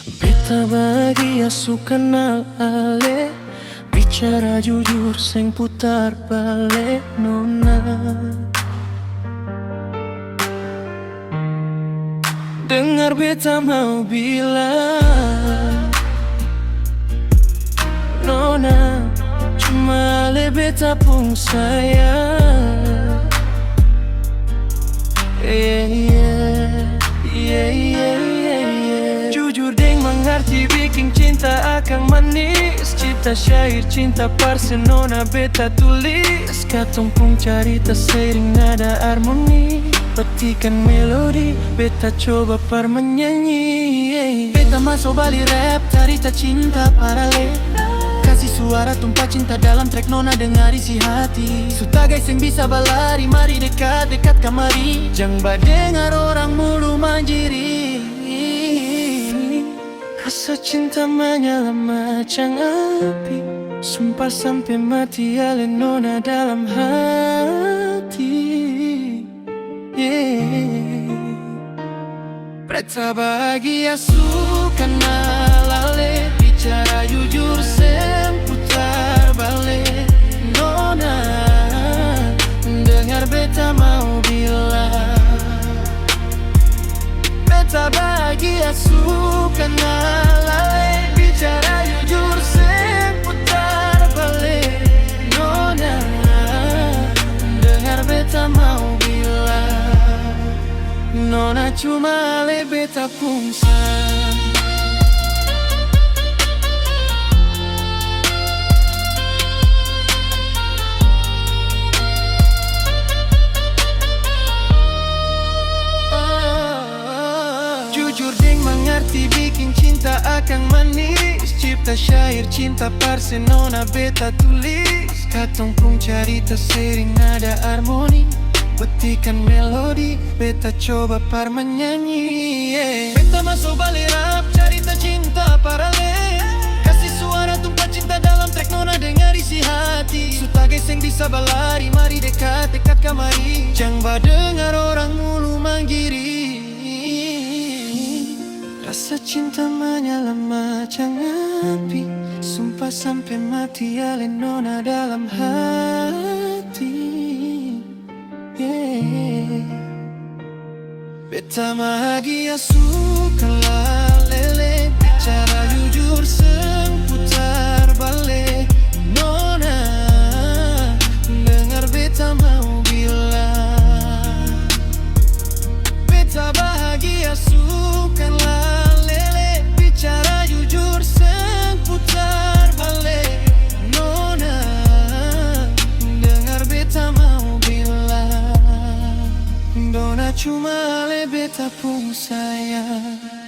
Beta bahagia suka kenal ale, bicara jujur seng putar balik nona. Dengar beta mau bilang nona, cuma ale beta pun sayang. Jujur deng mengerti bikin cinta akan manis. Cipta syair cinta parse nona beta tulis. Katong pun carita seiring nada harmoni. Petikan melodi beta coba par menyanyi. Beta masuk bali rap carita cinta paralel. Kasih suara tumpah cinta dalam track nona dengar isi hati. Sutagai seng bisa balari, mari dekat-dekat kamari. Jang dengar orang mulu manjiri. Rasa cinta menyala macam api, sumpah sampai mati ale nona dalam hati. Beta bahagia suka kenal ale, bicara jujur seng putar balik nona. Dengar beta mau bilang, beta bahagia suka kenal ale, bicara jujur seng putar balik nona. Dengar beta mau bilang, nona cuma ale beta pun sayang. Jujur deng mengerti bikin cinta akan manis. Cipta syair cinta parse nona beta tulis. Katong pun carita seiring nada harmoni. Petikan melodi beta coba par menyanyi. Beta masuk bali rap carita cinta paralel. Kasih suara tumpah cinta dalam track nona dengar isi hati. Sutagai seng bisa balari, mari dekat-dekat kamari. Jang dengar orang mulu manggiri. Rasa cinta menyala macam api, sumpah sampai mati ale nona dalam hati. Beta bahagia suka lalele, bicara jujur seng putar balik nona. Dengar beta mau bilang, beta bahagia suka lalele, bicara jujur seng putar balik nona. Dengar beta mau bilang, nona cuma ale beta pun sayang.